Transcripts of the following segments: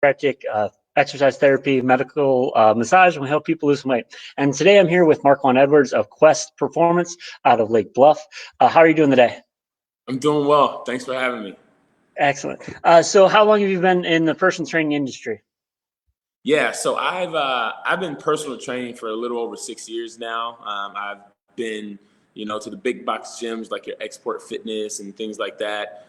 chiropractic, exercise therapy, medical massage, and we help people lose some weight. And today I'm here with Marquand Edwards of Quest Performance out of Lake Bluff. How are you doing today? I'm doing well. Thanks for having me. Excellent. So how long have you been in the personal training industry? Yeah, so I've been personal training for a little over 6 years now. I've been, to the big box gyms like your Export Fitness and things like that.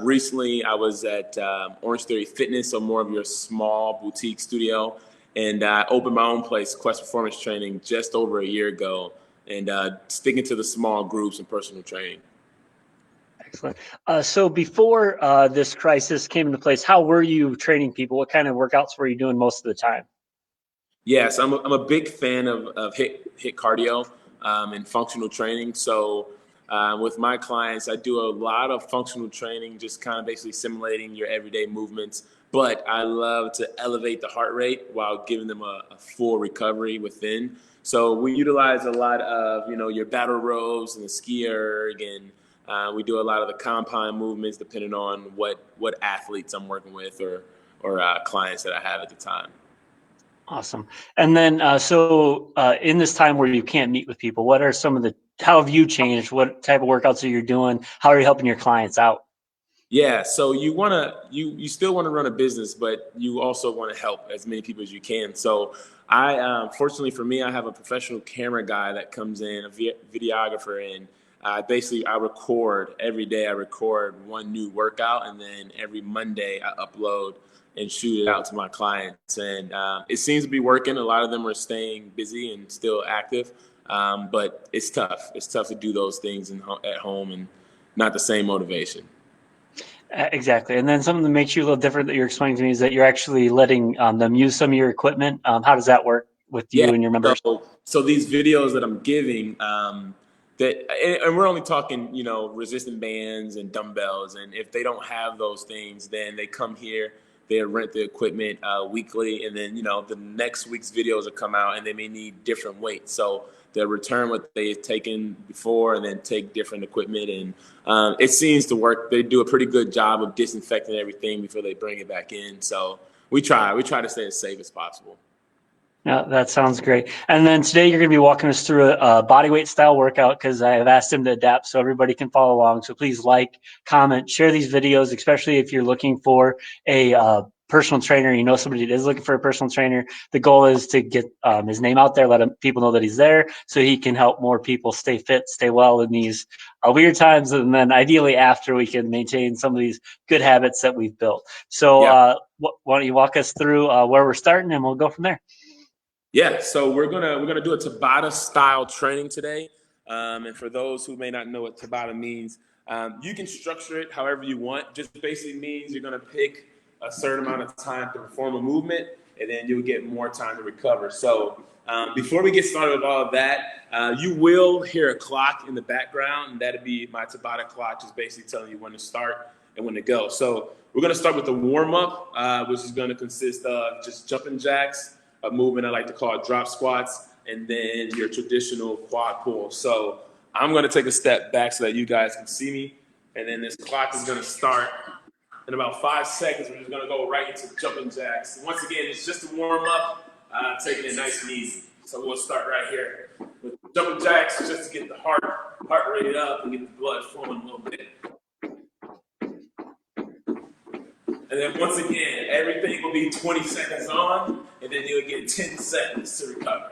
Recently, I was at Orange Theory Fitness, so more of your small boutique studio, and I opened my own place, Quest Performance Training, just over a year ago, and sticking to the small groups and personal training. Excellent. So before this crisis came into place, how were you training people? What kind of workouts were you doing most of the time? Yes, I'm a big fan of hit cardio and functional training. So with my clients, I do a lot of functional training, just kind of basically simulating your everyday movements. But I love to elevate the heart rate while giving them a full recovery within. So we utilize a lot of, your battle rows and the ski erg, and we do a lot of the compound movements depending on what athletes I'm working with or clients that I have at the time. Awesome. And then, in this time where you can't meet with people, what are how have you changed? What type of workouts are you doing? How are you helping your clients out? Yeah, so you still want to run a business, but you also want to help as many people as you can. So fortunately for me, I have a professional camera guy that comes in, a videographer, and basically I record every day. I record one new workout, and then every Monday I upload and shoot it out to my clients. And it seems to be working. A lot of them are staying busy and still active, but it's tough. It's tough to do those things at home and not the same motivation. Exactly. And then something that makes you a little different that you're explaining to me is that you're actually letting them use some of your equipment. How does that work with Yeah. you and your members? So these videos that I'm giving, and we're only talking, resistant bands and dumbbells. And if they don't have those things, then they come here, they rent the equipment weekly. And then, the next week's videos will come out and they may need different weights. So they'll return what they've taken before and then take different equipment. And it seems to work. They do a pretty good job of disinfecting everything before they bring it back in. So we try to stay as safe as possible. Yeah, that sounds great. And then today you're going to be walking us through a body weight style workout because I have asked him to adapt so everybody can follow along. So please like, comment, share these videos, especially if you're looking for a personal trainer. You know somebody that is looking for a personal trainer. The goal is to get his name out there, let people know that he's there so he can help more people stay fit, stay well in these weird times. And then ideally after we can maintain some of these good habits that we've built. So Yeah. why don't you walk us through where we're starting and we'll go from there. Yeah, so we're gonna do a Tabata style training today, and for those who may not know what Tabata means, you can structure it however you want. Just basically means you're gonna pick a certain amount of time to perform a movement, and then you'll get more time to recover. So before we get started with all of that, you will hear a clock in the background, and that'll be my Tabata clock, just basically telling you when to start and when to go. So we're gonna start with the warm up, which is gonna consist of just jumping jacks, a movement I like to call drop squats, and then your traditional quad pull. So I'm going to take a step back so that you guys can see me. And then this clock is going to start in about 5 seconds. We're just going to go right into jumping jacks. And once again, it's just a warm up, taking it nice and easy. So we'll start right here with jumping jacks just to get the heart rate up and get the blood flowing a little bit. And then once again, everything will be 20 seconds on, and then you'll get 10 seconds to recover.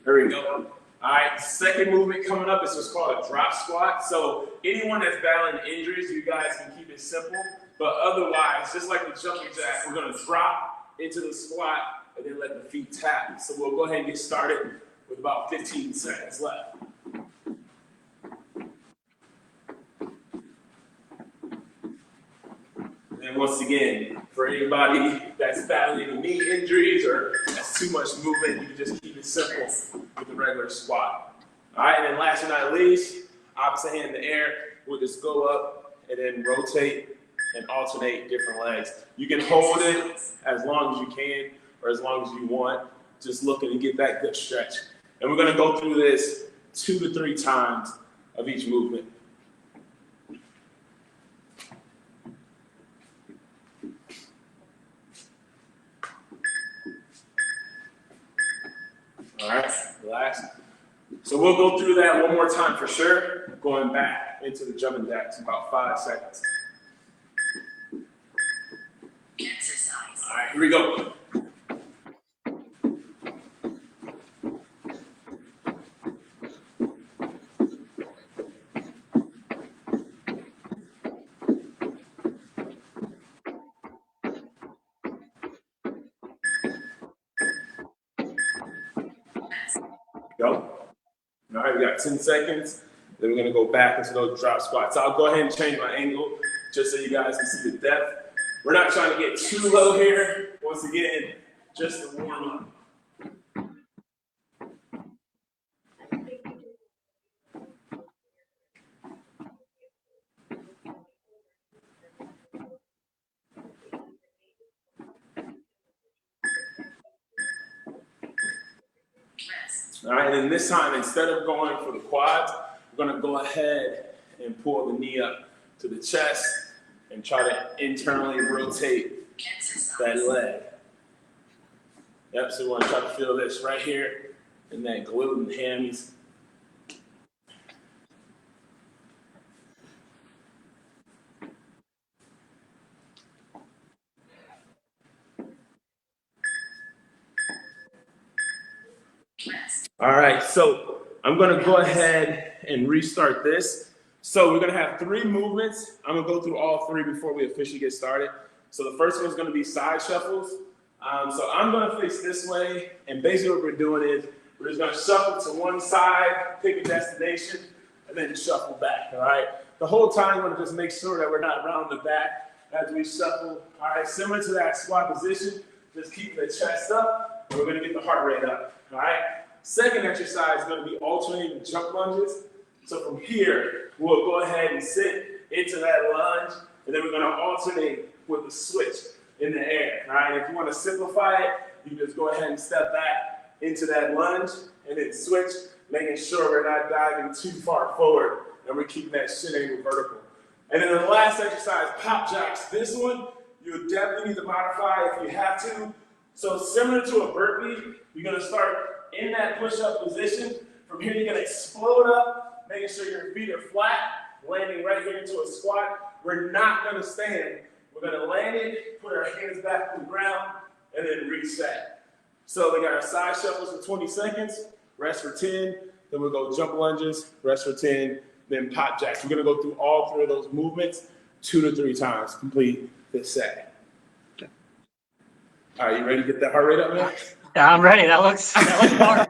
There we go. All right, second movement coming up is what's called a drop squat. So anyone that's battling injuries, you guys can keep it simple. But otherwise, just like the jumping jack, we're going to drop into the squat and then let the feet tap. So we'll go ahead and get started with about 15 seconds left. And once again, for anybody that's battling knee injuries or has too much movement, you can just keep it simple with the regular squat. All right, and then last but not least, opposite hand in the air, we'll just go up and then rotate and alternate different legs. You can hold it as long as you can or as long as you want, just looking to get that good stretch. And we're gonna go through this 2 to 3 times of each movement. So we'll go through that one more time for sure, going back into the jumping jacks in about 5 seconds. Exercise. All right, here we go. Go. All right, we got 10 seconds. Then we're gonna go back into those drop squats. So I'll go ahead and change my angle just so you guys can see the depth. We're not trying to get too low here. Once again, just to warm up. All right, and this time, instead of going for the quads, we're gonna go ahead and pull the knee up to the chest and try to internally rotate that leg. Yep, so we wanna try to feel this right here in that glute and hammies. All right, so I'm gonna go ahead and restart this. So we're gonna have 3 movements. I'm gonna go through all 3 before we officially get started. So the first one's gonna be side shuffles. So I'm gonna face this way, and basically what we're doing is we're just gonna shuffle to one side, pick a destination, and then shuffle back, all right? The whole time we're gonna just make sure that we're not rounding the back as we shuffle. All right, similar to that squat position, just keep the chest up, and we're gonna get the heart rate up, all right? Second exercise is going to be alternating jump lunges. So from here, we'll go ahead and sit into that lunge, and then we're going to alternate with the switch in the air. All right, if you want to simplify it, you just go ahead and step back into that lunge and then switch, making sure we're not diving too far forward and we're keeping that shin angle vertical. And then the last exercise, pop jacks. This one, you'll definitely need to modify if you have to. So similar to a burpee, you're going to start in that push-up position. From here, you're gonna explode up, making sure your feet are flat, landing right here into a squat. We're not gonna stand. We're gonna land it, put our hands back on the ground, and then reset. So we got our side shuffles for 20 seconds, rest for 10, then we'll go jump lunges, rest for 10, then pop jacks. We're gonna go through all 3 of those movements 2 to 3 times, complete this set. All right, you ready to get that heart rate up, man? Yeah, I'm ready. That looks hard.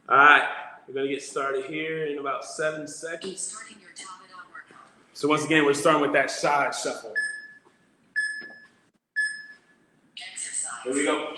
All right, we're gonna get started here in about 7 seconds. So once again, we're starting with that side shuffle. Here we go.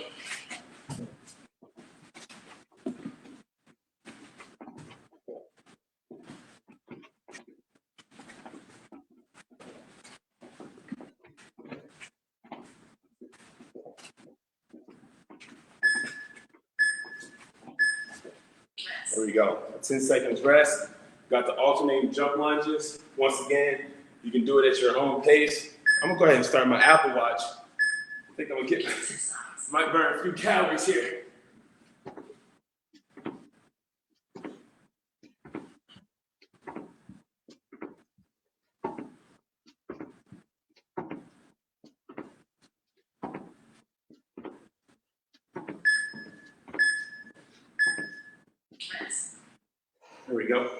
There we go. 10 seconds rest. Got the alternating jump lunges. Once again, you can do it at your own pace. I'm gonna go ahead and start my Apple Watch. I think I'm gonna get, might burn a few calories here. There we go.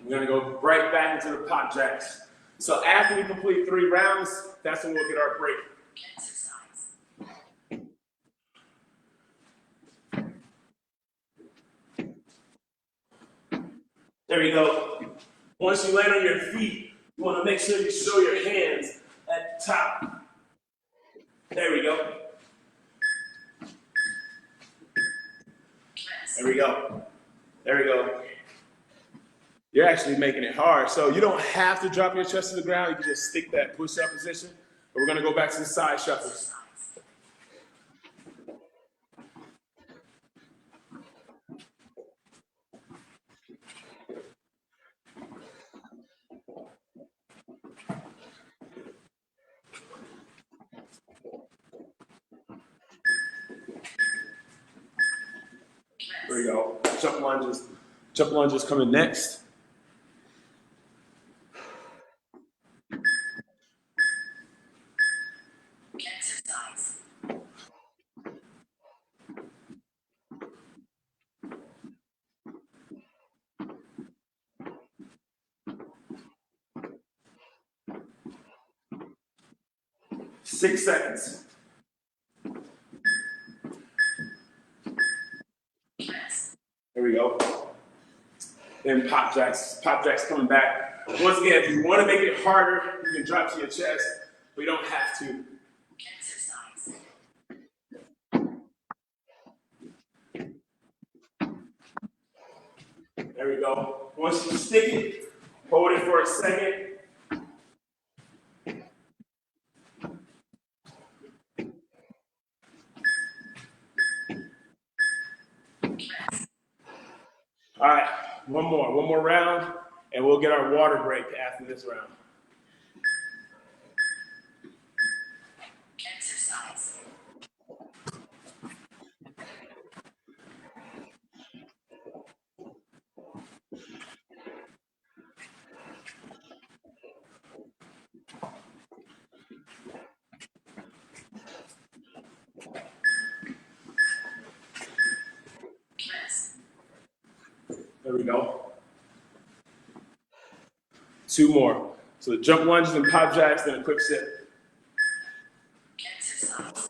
We're gonna go right back into the pop jacks. So after we complete 3 rounds, that's when we'll get our break. There you go. Once you land on your feet, you want to make sure you show your hands at the top. There we go. There we go. There we go. You're actually making it hard. So you don't have to drop your chest to the ground. You can just stick that push-up position. But we're going to go back to the side shuffles. There we go. Jump lunges. Jump lunges coming next. Exercise. 6 seconds. Press. There we go. Then pop jacks. Pop jacks coming back. Once again, if you want to make it harder, you can drop to your chest, but you don't have to. Exercise. There we go. Once you stick it, hold it for a second. Press. All right, one more round, and we'll get our water break after this round. Exercise. Press. There we go. 2 more. So the jump lunges and pop jacks, then a quick sip. Exercise.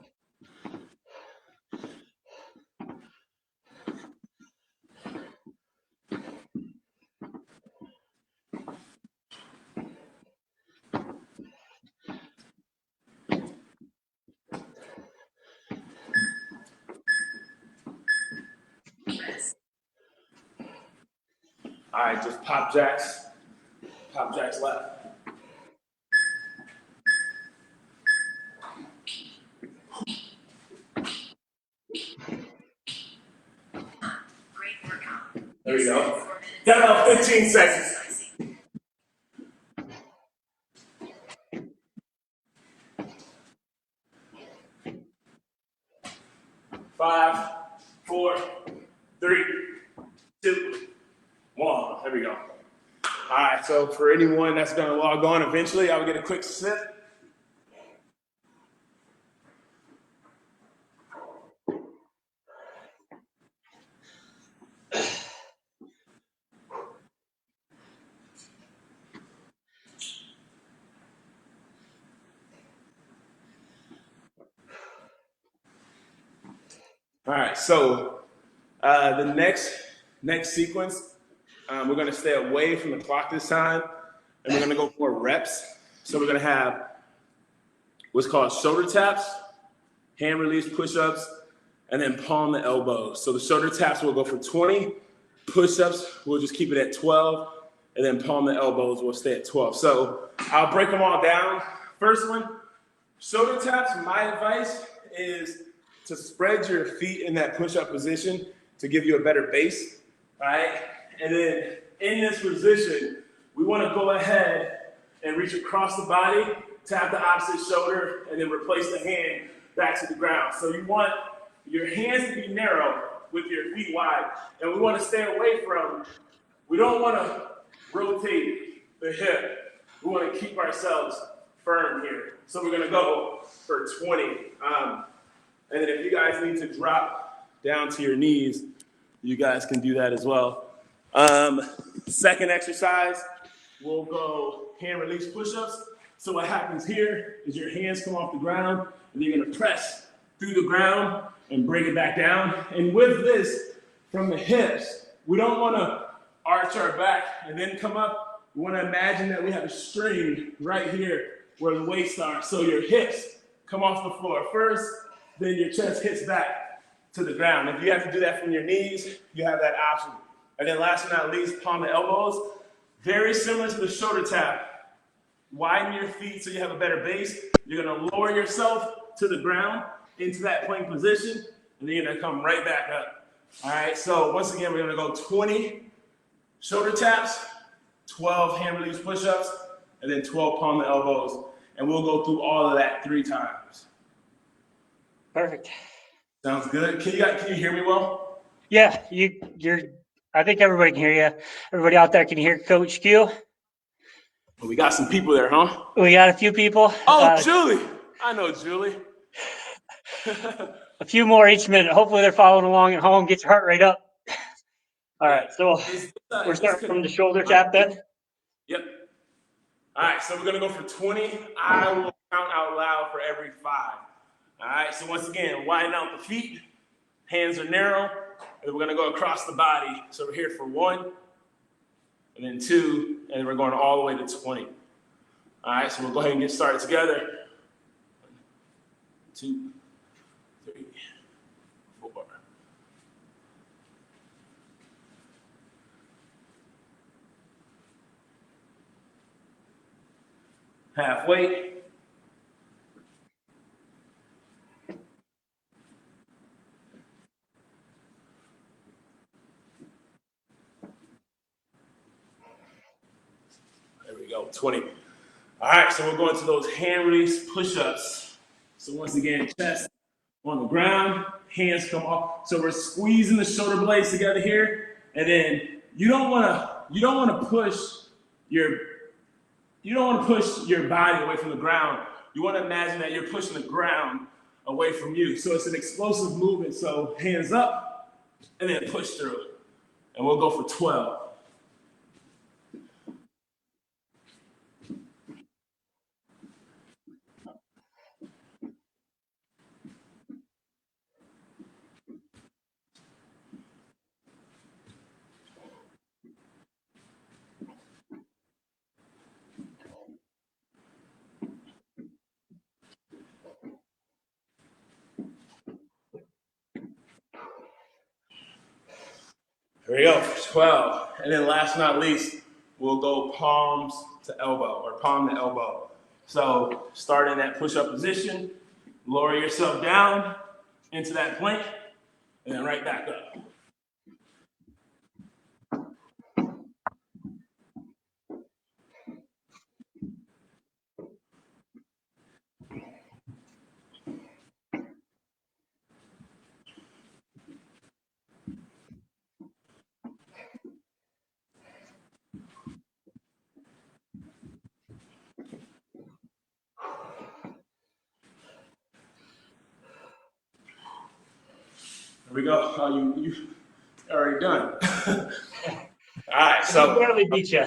Press. All right, just pop jacks. Pop jacks left. Great workout. There we go. 4 minutes. Got about 15 seconds. Exercising. 5, 4, 3, 2, 1. There we go. All right, so for anyone that's gonna log on eventually, I will get a quick sip. All right, so the next sequence, we're gonna stay away from the clock this time, and we're gonna go for reps. So we're gonna have what's called shoulder taps, hand release push-ups, and then palm the elbows. So the shoulder taps will go for 20, push-ups we'll just keep it at 12, and then palm the elbows will stay at 12. So I'll break them all down. First one, shoulder taps, my advice is to spread your feet in that push-up position to give you a better base, all right? And then in this position, we wanna go ahead and reach across the body, tap the opposite shoulder, and then replace the hand back to the ground. So you want your hands to be narrow with your feet wide. And we wanna stay away from, we don't wanna rotate the hip. We wanna keep ourselves firm here. So we're gonna go for 20. And then if you guys need to drop down to your knees, you guys can do that as well. Second exercise, we'll go hand release push-ups. So what happens here is your hands come off the ground and you're gonna press through the ground and bring it back down. And with this, from the hips, we don't wanna arch our back and then come up. We wanna imagine that we have a string right here where the waist starts. So your hips come off the floor first, then your chest hits back to the ground. If you have to do that from your knees, you have that option. And then last but not least, palm the elbows. Very similar to the shoulder tap. Widen your feet so you have a better base. You're gonna lower yourself to the ground into that plank position, and then you're gonna come right back up. All right, so once again, we're gonna go 20 shoulder taps, 12 hand release push-ups, and then 12 palm the elbows. And we'll go through all of that 3 times. Perfect. Sounds good. Can you hear me well? Yeah, you're. I think everybody can hear you. Everybody out there can hear Coach Q. We got some people there, huh? We got a few people. Oh, Julie. I know Julie. A few more each minute. Hopefully they're following along at home. Get your heart rate up. All right, so we're starting from the shoulder tap then. Yep. All right, so we're gonna go for 20. I will count out loud for every 5. All right, so once again, widen out the feet, hands are narrow, and we're gonna go across the body. So we're here for 1, and then 2, and then we're going all the way to 20. All right, so we'll go ahead and get started together. 1, 2, 3, 4. Halfway. There we go, 20. All right, so we're going to those hand release push-ups. So once again, chest on the ground, hands come off. So we're squeezing the shoulder blades together here, and then you don't want to push your body away from the ground. You want to imagine that you're pushing the ground away from you. So it's an explosive movement. So hands up, and then push through. And we'll go for 12. Here we go, 12. And then last but not least, we'll go palms to elbow or palm to elbow. So start in that push-up position, lower yourself down into that plank, and then right back up. Here we go. Oh, you already done. All right, so I barely beat you.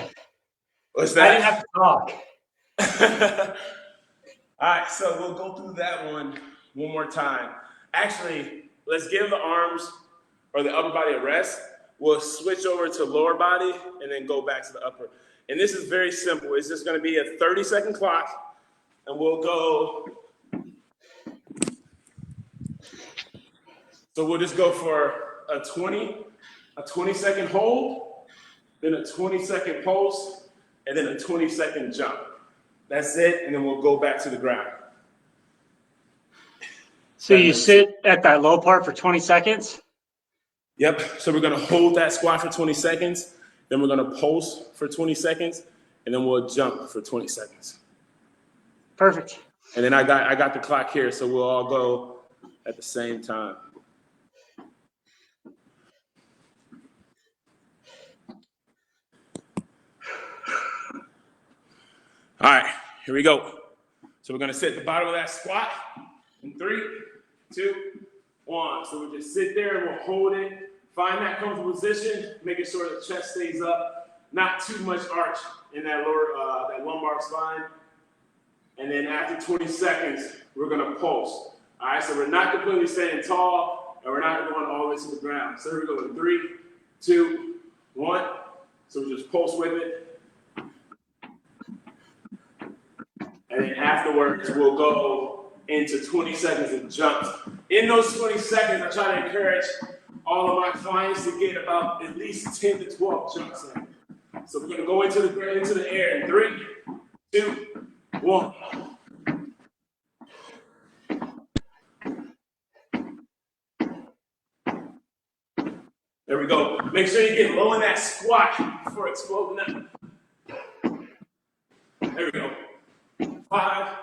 what's I didn't that? have to talk. All right, so we'll go through that one more time. Actually, let's give the arms or the upper body a rest. We'll switch over to lower body and then go back to the upper. And this is very simple. It's just going to be a 30-second clock, and we'll go. So we'll just go for a 20-second hold, then a 20-second pulse, and then a 20-second jump. That's it, and then we'll go back to the ground. So you sit at that low part for 20 seconds? Yep, so we're gonna hold that squat for 20 seconds, then we're gonna pulse for 20 seconds, and then we'll jump for 20 seconds. Perfect. And then I got the clock here, so we'll all go at the same time. All right, here we go. So we're gonna sit at the bottom of that squat in 3, 2, 1. So we'll just sit there and we'll hold it. Find that comfortable position, making sure the chest stays up, not too much arch in that lower, that lumbar spine. And then after 20 seconds, we're gonna pulse. All right, so we're not completely standing tall, and we're not going all the way to the ground. So here we go in 3, 2, 1. So we just pulse with it. And then afterwards, we'll go into 20 seconds of jumps. In those 20 seconds, I try to encourage all of my clients to get about at least 10 to 12 jumps in. So we're gonna go into the air in 3, 2, 1. There we go. Make sure you get low in that squat before exploding up. There we go. 5,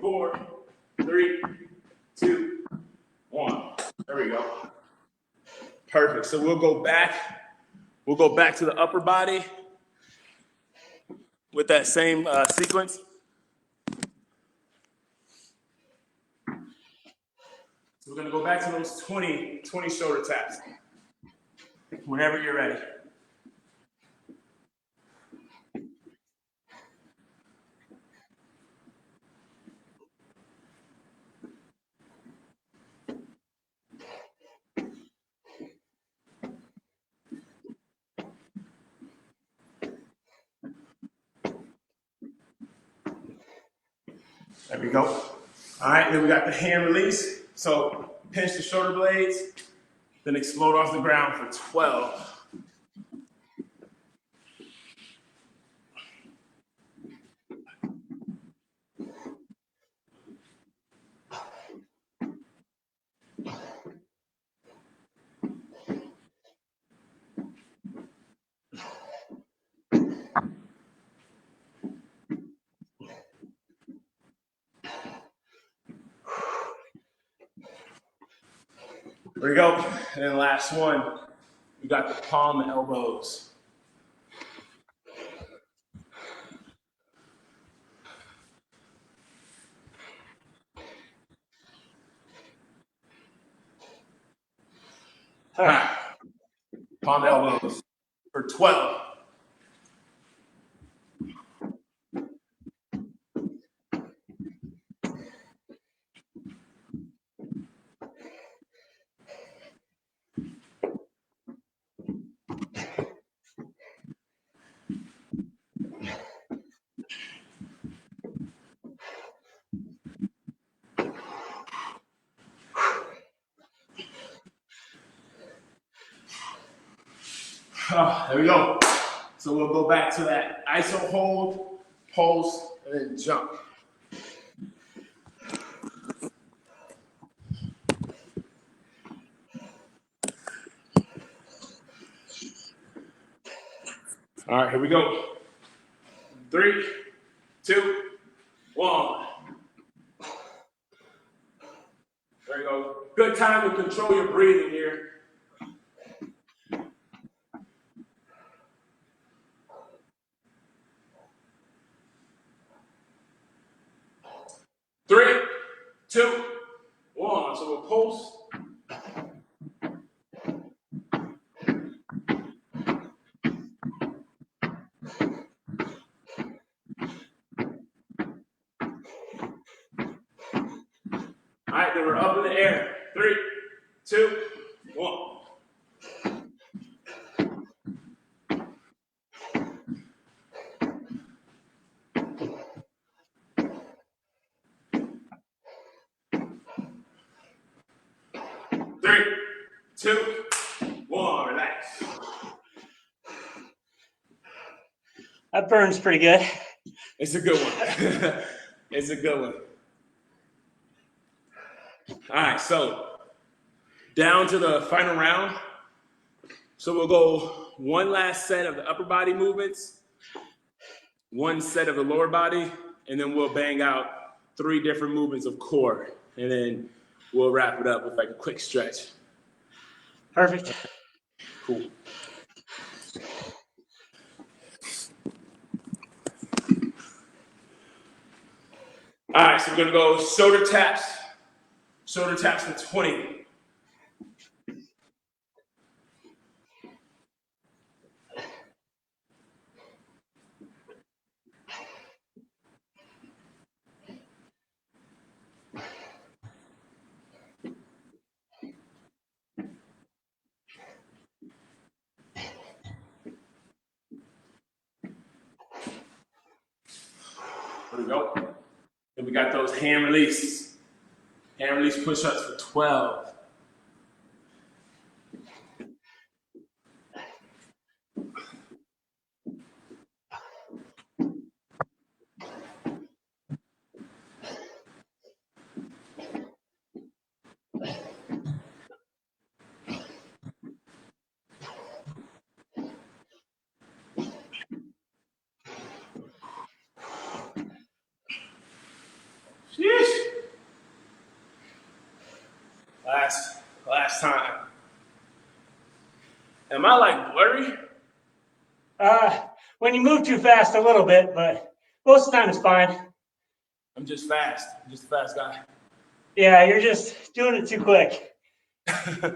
4, 3, 2, 1. There we go. Perfect. So we'll go back. We'll go back to the upper body with that same sequence. So we're going to go back to those 20 shoulder taps whenever you're ready. There we go. All right, then we got the hand release. So pinch the shoulder blades, then explode off the ground for 12. There we go. And then last one, we got the palm and elbows. All right. Palm and elbows for 12. There we go. So we'll go back to that iso hold, pulse, and then jump. All right, here we go. 3, 2, 1. There you go. Good time to control your breathing here. 3, 2, 1. So we'll pulse. All right, then we're up in the air. 3, 2, 1. Three, two, one, relax. That burns pretty good. It's a good one. It's a good one. All right, so down to the final round. So we'll go one last set of the upper body movements, one set of the lower body, and then we'll bang out 3 different movements of core. And then we'll wrap it up with like a quick stretch. Perfect. Cool. All right, so we're gonna go shoulder taps for 20. There we go. Then we got those hand release. Hand release push-ups for 12. Sheesh. Last time. I like blurry? When you move too fast, a little bit, but most of the time it's fine. I'm just fast. I'm just a fast guy. Yeah, you're just doing it too quick. All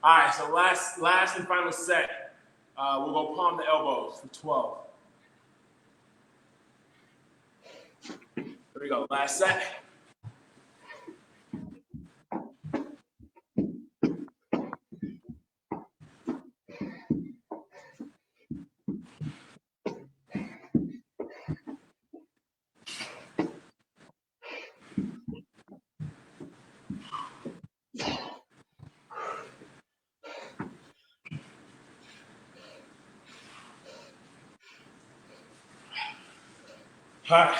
right, so last and final set. We'll go palm the elbows for 12. Here we go. Last set. All right.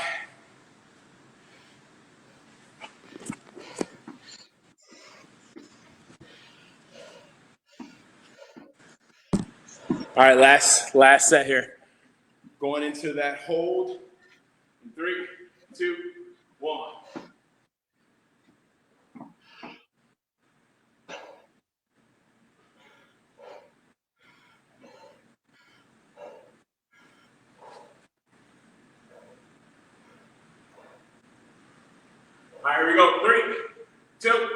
All right, last set here. Going into that hold. 3, 2, 1. All right, here we go. 3, 2,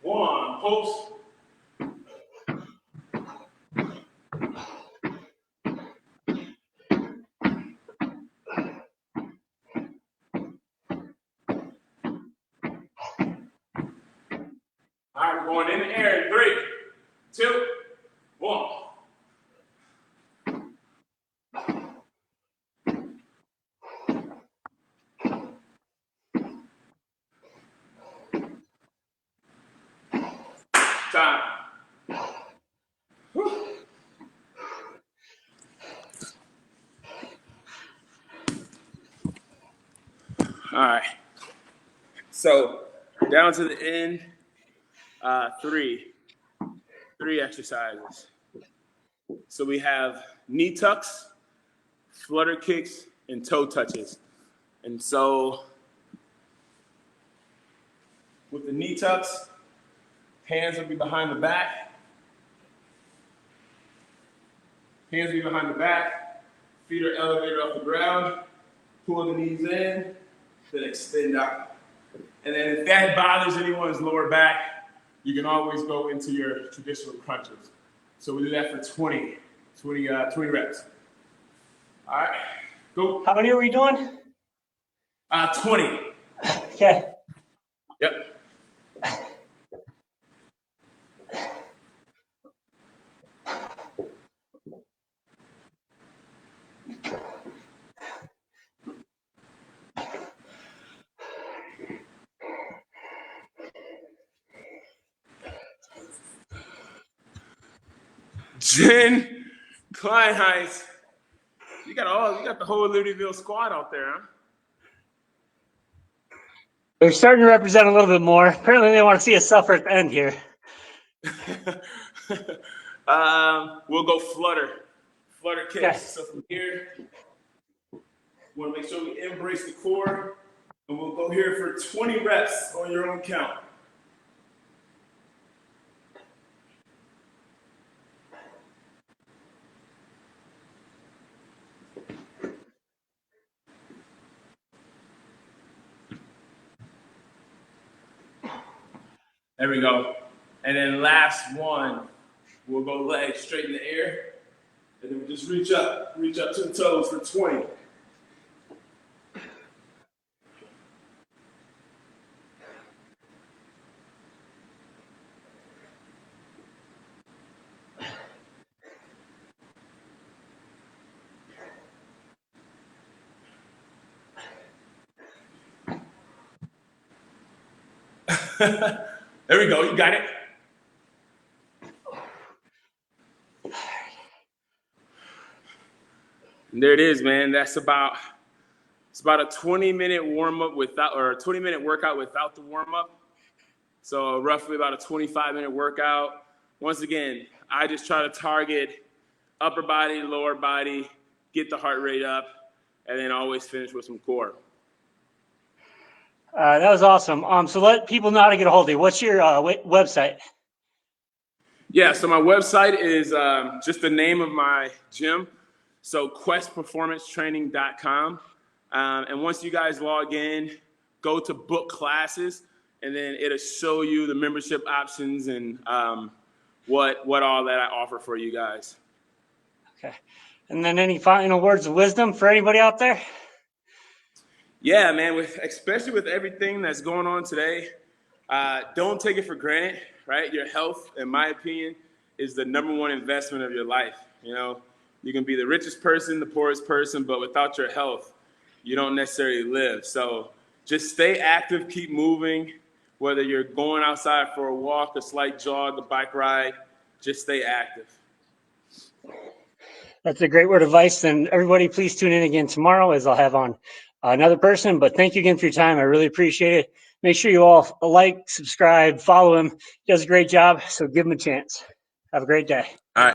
1. Post. All right, we're going in the air in 3, 2, 1. Time. Whew. All right. So down to the end, three exercises. So we have knee tucks, flutter kicks, and toe touches. And so with the knee tucks, hands will be behind the back. Hands will be behind the back. Feet are elevated off the ground. Pull the knees in, then extend out. And then if that bothers anyone's lower back, you can always go into your traditional crunches. So we do that for 20 reps. All right, go. How many are we doing? 20. Okay. Yep. Jen Kleinheis, you got the whole Libertyville squad out there, huh? They're starting to represent a little bit more. Apparently, they want to see us suffer at the end here. We'll go flutter kicks. Okay. So from here, we want to make sure we embrace the core, and we'll go here for 20 reps on your own count. There we go. And then last one, we'll go legs straight in the air. And then we just reach up to the toes for 20. There we go, you got it. And there it is, man. It's about a 20-minute warm-up or a 20-minute workout without the warm-up. So roughly about a 25-minute workout. Once again, I just try to target upper body, lower body, get the heart rate up, and then always finish with some core. That was awesome. So let people know how to get a hold of you. What's your website? Yeah, so my website is just the name of my gym. So questperformancetraining.com. And once you guys log in, go to book classes, and then it'll show you the membership options and what all that I offer for you guys. Okay. And then any final words of wisdom for anybody out there? Yeah, man, especially with everything that's going on today, don't take it for granted, right? Your health, in my opinion, is the #1 investment of your life. You know, you can be the richest person, the poorest person, but without your health, you don't necessarily live. So just stay active, keep moving, whether you're going outside for a walk, a slight jog, a bike ride, just stay active. That's a great word of advice. And everybody, please tune in again tomorrow as I'll have on another person. But thank you again for your time. I really appreciate it. Make sure you all like, subscribe, follow him. He does a great job. So give him a chance. Have a great day. All right.